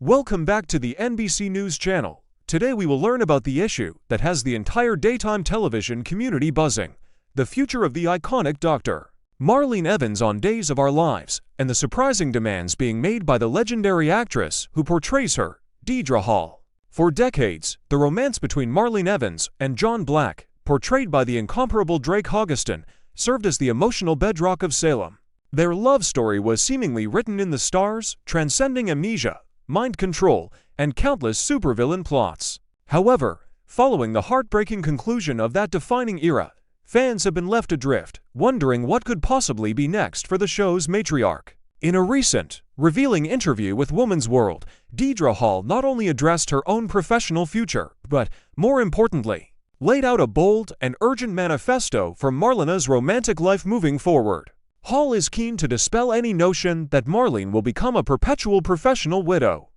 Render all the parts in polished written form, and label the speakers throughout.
Speaker 1: Welcome back to the NBC News channel. Today we will learn about the issue that has the entire daytime television community buzzing: the future of the iconic Dr. Marlene Evans on Days of Our Lives, and the surprising demands being made by the legendary actress who portrays her, Deidre Hall. For decades, the romance between Marlene Evans and John Black, portrayed by the incomparable Drake Hoggeston, served as the emotional bedrock of Salem. Their love story was seemingly written in the stars, transcending amnesia, mind control, and countless supervillain plots. However, following the heartbreaking conclusion of that defining era, fans have been left adrift, wondering what could possibly be next for the show's matriarch. In a recent, revealing interview with Woman's World, Deidre Hall not only addressed her own professional future, but, more importantly, laid out a bold and urgent manifesto for Marlena's romantic life moving forward. Hall is keen to dispel any notion that Marlene will become a perpetual professional widow.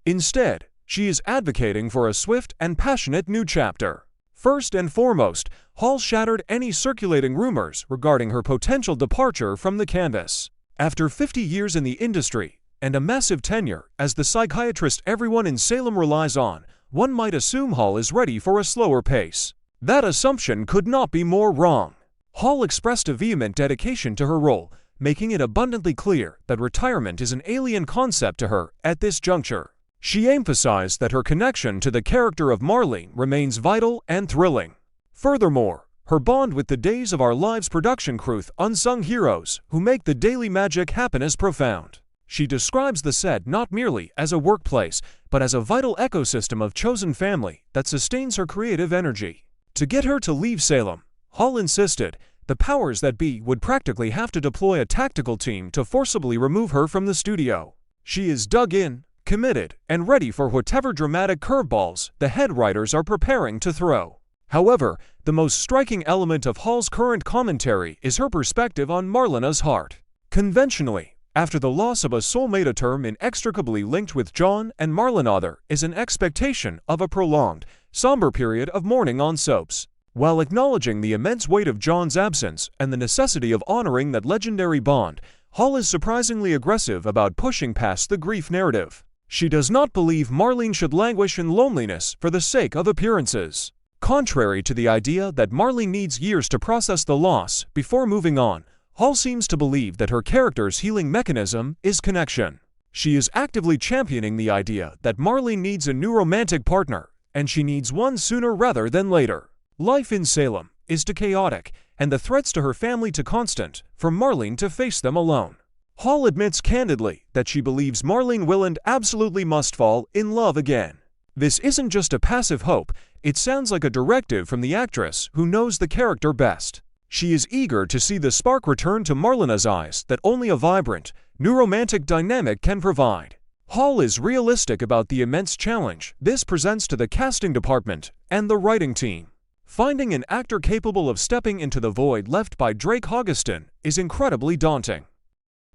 Speaker 1: Instead, she is advocating for a swift and passionate new chapter. First and foremost, Hall shattered any circulating rumors regarding her potential departure from the canvas. After 50 years in the industry and a massive tenure as the psychiatrist everyone in Salem relies on, one might assume Hall is ready for a slower pace. That assumption could not be more wrong. Hall expressed a vehement dedication to her role, making it abundantly clear that retirement is an alien concept to her at this juncture. She emphasized that her connection to the character of Marlene remains vital and thrilling. Furthermore, her bond with the Days of Our Lives production crew, unsung heroes who make the daily magic happen, is profound. She describes the set not merely as a workplace, but as a vital ecosystem of chosen family that sustains her creative energy. To get her to leave Salem, Hall insisted the powers that be would practically have to deploy a tactical team to forcibly remove her from the studio. She is dug in, committed, and ready for whatever dramatic curveballs the head writers are preparing to throw. However, the most striking element of Hall's current commentary is her perspective on Marlena's heart. Conventionally, after the loss of a soulmate, a term inextricably linked with John and Marlena, is an expectation of a prolonged, somber period of mourning on soaps. While acknowledging the immense weight of John's absence and the necessity of honoring that legendary bond, Hall is surprisingly aggressive about pushing past the grief narrative. She does not believe Marlene should languish in loneliness for the sake of appearances. Contrary to the idea that Marlene needs years to process the loss before moving on, Hall seems to believe that her character's healing mechanism is connection. She is actively championing the idea that Marlene needs a new romantic partner, and she needs one sooner rather than later. Life in Salem is too chaotic, and the threats to her family too constant, for Marlene to face them alone. Hall admits candidly that she believes Marlene will and absolutely must fall in love again. This isn't just a passive hope, it sounds like a directive from the actress who knows the character best. She is eager to see the spark return to Marlena's eyes that only a vibrant, new romantic dynamic can provide. Hall is realistic about the immense challenge this presents to the casting department and the writing team. Finding an actor capable of stepping into the void left by Drake Hoggeston is incredibly daunting.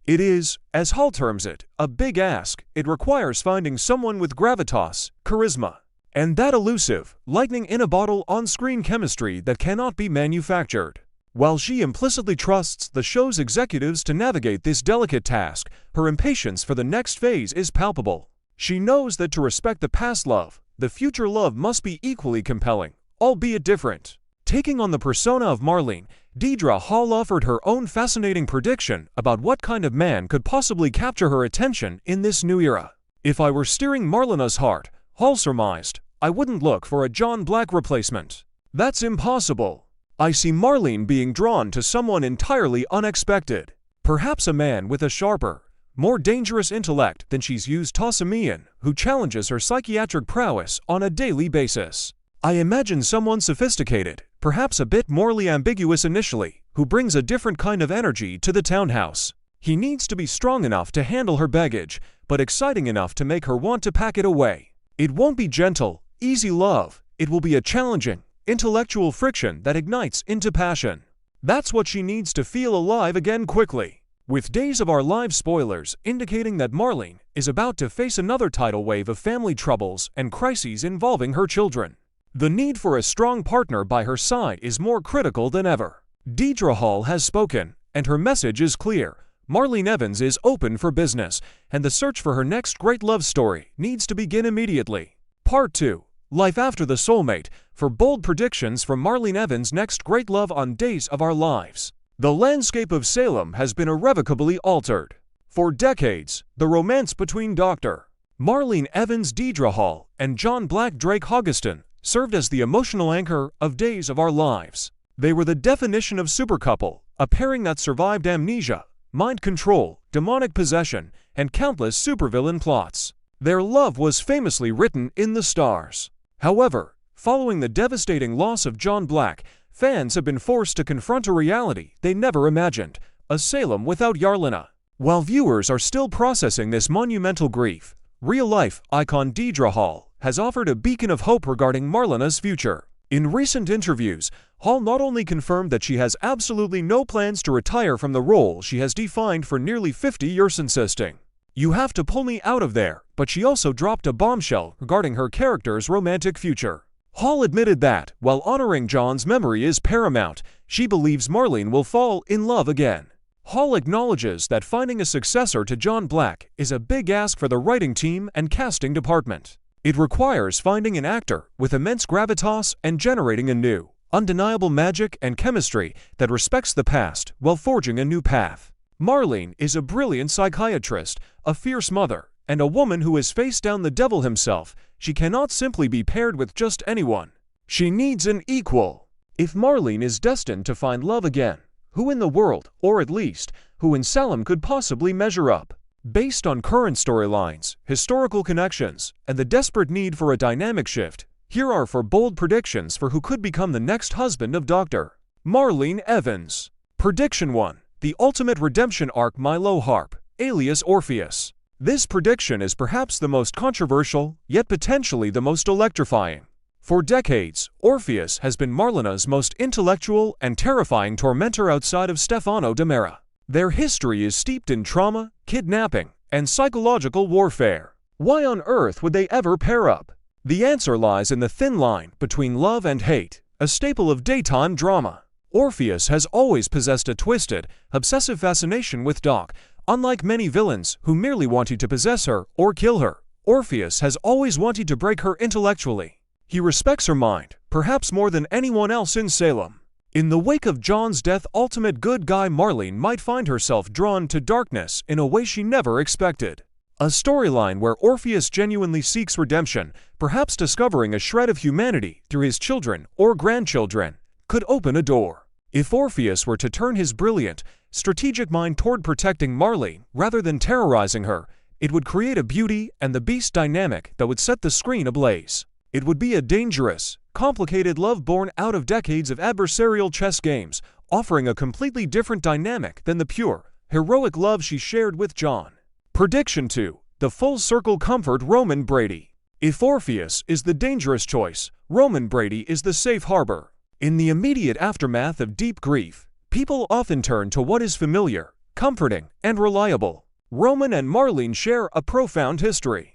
Speaker 1: It is, as Hall terms it, a big ask. It requires finding someone with gravitas, charisma, and that elusive, lightning-in-a-bottle on-screen chemistry that cannot be manufactured. While she implicitly trusts the show's executives to navigate this delicate task, her impatience for the next phase is palpable. She knows that to respect the past love, the future love must be equally compelling, albeit different. Taking on the persona of Marlene, Deidre Hall offered her own fascinating prediction about what kind of man could possibly capture her attention in this new era. "If I were steering Marlena's heart," Hall surmised, "I wouldn't look for a John Black replacement. That's impossible. I see Marlene being drawn to someone entirely unexpected. Perhaps a man with a sharper, more dangerous intellect than she's used to, Simeon, who challenges her psychiatric prowess on a daily basis. I imagine someone sophisticated, perhaps a bit morally ambiguous initially, who brings a different kind of energy to the townhouse. He needs to be strong enough to handle her baggage, but exciting enough to make her want to pack it away. It won't be gentle, easy love. It will be a challenging, intellectual friction that ignites into passion. That's what she needs to feel alive again quickly." With Days of Our Lives spoilers indicating that Marlene is about to face another tidal wave of family troubles and crises involving her children, the need for a strong partner by her side is more critical than ever. Deidre Hall has spoken, and her message is clear. Marlene Evans is open for business, and the search for her next great love story needs to begin immediately. Part 2. Life After the Soulmate, for bold predictions from Marlene Evans' next great love on Days of Our Lives. The landscape of Salem has been irrevocably altered. For decades, the romance between Dr. Marlene Evans, Deidre Hall, and John Black Drake Hoggeston served as the emotional anchor of Days of Our Lives. They were the definition of supercouple, a pairing that survived amnesia, mind control, demonic possession, and countless supervillain plots. Their love was famously written in the stars. However, following the devastating loss of John Black, fans have been forced to confront a reality they never imagined: a Salem without Marlena. While viewers are still processing this monumental grief, real-life icon Deidre Hall has offered a beacon of hope regarding Marlena's future. In recent interviews, Hall not only confirmed that she has absolutely no plans to retire from the role she has defined for nearly 50 years, insisting, "You have to pull me out of there," but she also dropped a bombshell regarding her character's romantic future. Hall admitted that, while honoring John's memory is paramount, she believes Marlene will fall in love again. Hall acknowledges that finding a successor to John Black is a big ask for the writing team and casting department. It requires finding an actor with immense gravitas and generating a new, undeniable magic and chemistry that respects the past while forging a new path. Marlene is a brilliant psychiatrist, a fierce mother, and a woman who has faced down the devil himself. She cannot simply be paired with just anyone. She needs an equal. If Marlene is destined to find love again, who in the world, or at least, who in Salem, could possibly measure up? Based on current storylines, historical connections, and the desperate need for a dynamic shift, here are 4 bold predictions for who could become the next husband of Dr. Marlene Evans. Prediction 1. The ultimate redemption arc: Milo Harp, alias Orpheus. This prediction is perhaps the most controversial, yet potentially the most electrifying. For decades, Orpheus has been Marlena's most intellectual and terrifying tormentor outside of Stefano Demera. Their history is steeped in trauma, kidnapping, and psychological warfare. Why on earth would they ever pair up? The answer lies in the thin line between love and hate, a staple of daytime drama. Orpheus has always possessed a twisted, obsessive fascination with Doc. Unlike many villains who merely wanted to possess her or kill her, Orpheus has always wanted to break her intellectually. He respects her mind, perhaps more than anyone else in Salem. In the wake of John's death, ultimate good guy Marlene might find herself drawn to darkness in a way she never expected. A storyline where Orpheus genuinely seeks redemption, perhaps discovering a shred of humanity through his children or grandchildren, could open a door. If Orpheus were to turn his brilliant, strategic mind toward protecting Marlene rather than terrorizing her, it would create a Beauty and the Beast dynamic that would set the screen ablaze. It would be a dangerous, complicated love born out of decades of adversarial chess games, offering a completely different dynamic than the pure, heroic love she shared with John. Prediction 2. The full circle comfort: Roman Brady. If Orpheus is the dangerous choice, Roman Brady is the safe harbor. In the immediate aftermath of deep grief, people often turn to what is familiar, comforting, and reliable. Roman and Marlene share a profound history.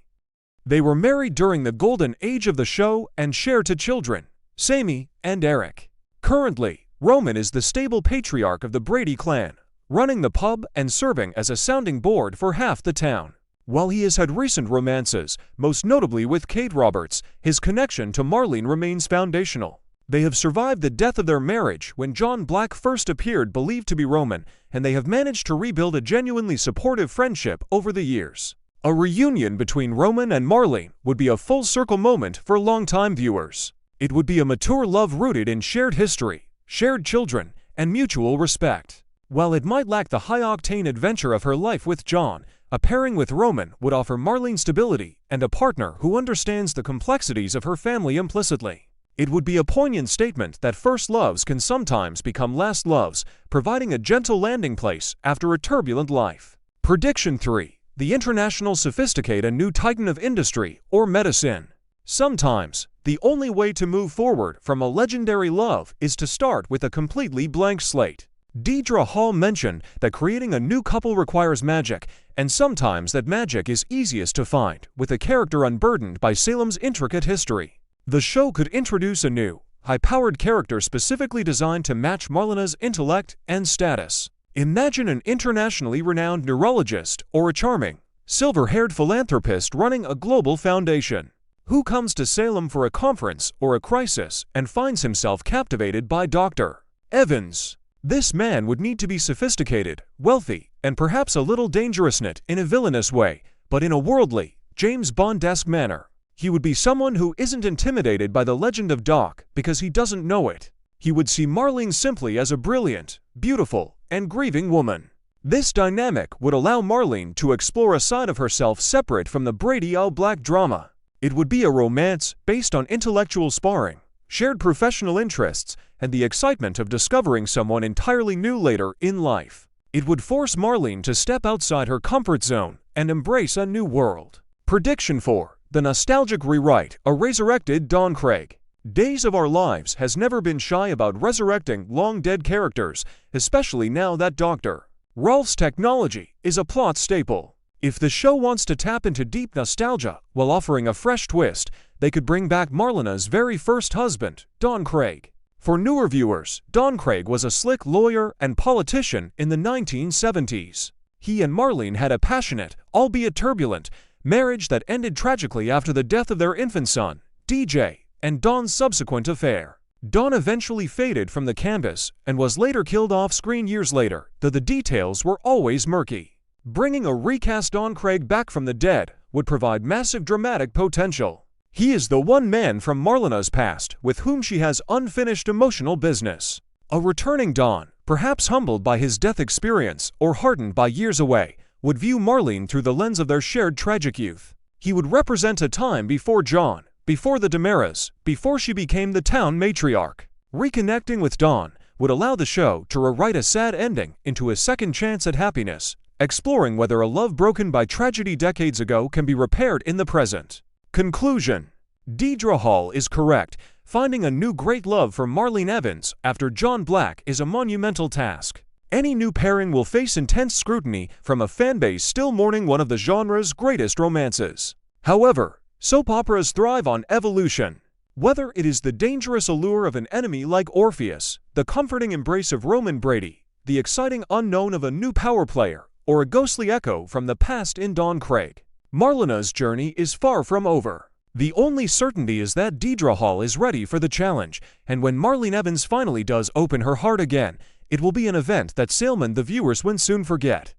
Speaker 1: They were married during the golden age of the show and share 2 children, Sammy and Eric. Currently, Roman is the stable patriarch of the Brady clan, running the pub and serving as a sounding board for half the town. While he has had recent romances, most notably with Kate Roberts, his connection to Marlene remains foundational. They have survived the death of their marriage when John Black first appeared, believed to be Roman, and they have managed to rebuild a genuinely supportive friendship over the years. A reunion between Roman and Marlene would be a full-circle moment for longtime viewers. It would be a mature love rooted in shared history, shared children, and mutual respect. While it might lack the high-octane adventure of her life with John, a pairing with Roman would offer Marlene stability and a partner who understands the complexities of her family implicitly. It would be a poignant statement that first loves can sometimes become last loves, providing a gentle landing place after a turbulent life. Prediction 3. The international sophisticate: a new titan of industry or medicine. Sometimes, the only way to move forward from a legendary love is to start with a completely blank slate. Deidre Hall mentioned that creating a new couple requires magic, and sometimes that magic is easiest to find with a character unburdened by Salem's intricate history. The show could introduce a new, high-powered character specifically designed to match Marlena's intellect and status. Imagine an internationally renowned neurologist or a charming, silver-haired philanthropist running a global foundation, who comes to Salem for a conference or a crisis and finds himself captivated by Dr. Evans. This man would need to be sophisticated, wealthy, and perhaps a little dangerous, not in a villainous way, but in a worldly, James Bond-esque manner. He would be someone who isn't intimidated by the legend of Doc because he doesn't know it. He would see Marlene simply as a brilliant, beautiful, and grieving woman. This dynamic would allow Marlene to explore a side of herself separate from the Brady all-black drama. It would be a romance based on intellectual sparring, shared professional interests, and the excitement of discovering someone entirely new later in life. It would force Marlene to step outside her comfort zone and embrace a new world. Prediction 4. The nostalgic rewrite, a resurrected Don Craig. Days of Our Lives has never been shy about resurrecting long-dead characters, especially now that Dr. Rolf's technology is a plot staple. If the show wants to tap into deep nostalgia while offering a fresh twist, they could bring back Marlena's very first husband, Don Craig. For newer viewers, Don Craig was a slick lawyer and politician in the 1970s. He and Marlene had a passionate, albeit turbulent, marriage that ended tragically after the death of their infant son, DJ, and Don's subsequent affair. Don eventually faded from the canvas and was later killed off-screen years later, though the details were always murky. Bringing a recast Don Craig back from the dead would provide massive dramatic potential. He is the one man from Marlena's past with whom she has unfinished emotional business. A returning Don, perhaps humbled by his death experience or hardened by years away, would view Marlene through the lens of their shared tragic youth. He would represent a time before John, before the Damaras, before she became the town matriarch. Reconnecting with Don would allow the show to rewrite a sad ending into a second chance at happiness, exploring whether a love broken by tragedy decades ago can be repaired in the present. Conclusion. Deidre Hall is correct. Finding a new great love for Marlene Evans after John Black is a monumental task. Any new pairing will face intense scrutiny from a fanbase still mourning one of the genre's greatest romances. However, soap operas thrive on evolution. Whether it is the dangerous allure of an enemy like Orpheus, the comforting embrace of Roman Brady, the exciting unknown of a new power player, or a ghostly echo from the past in Don Craig, Marlena's journey is far from over. The only certainty is that Deidre Hall is ready for the challenge, and when Marlene Evans finally does open her heart again, it will be an event that Salem and the viewers will soon forget.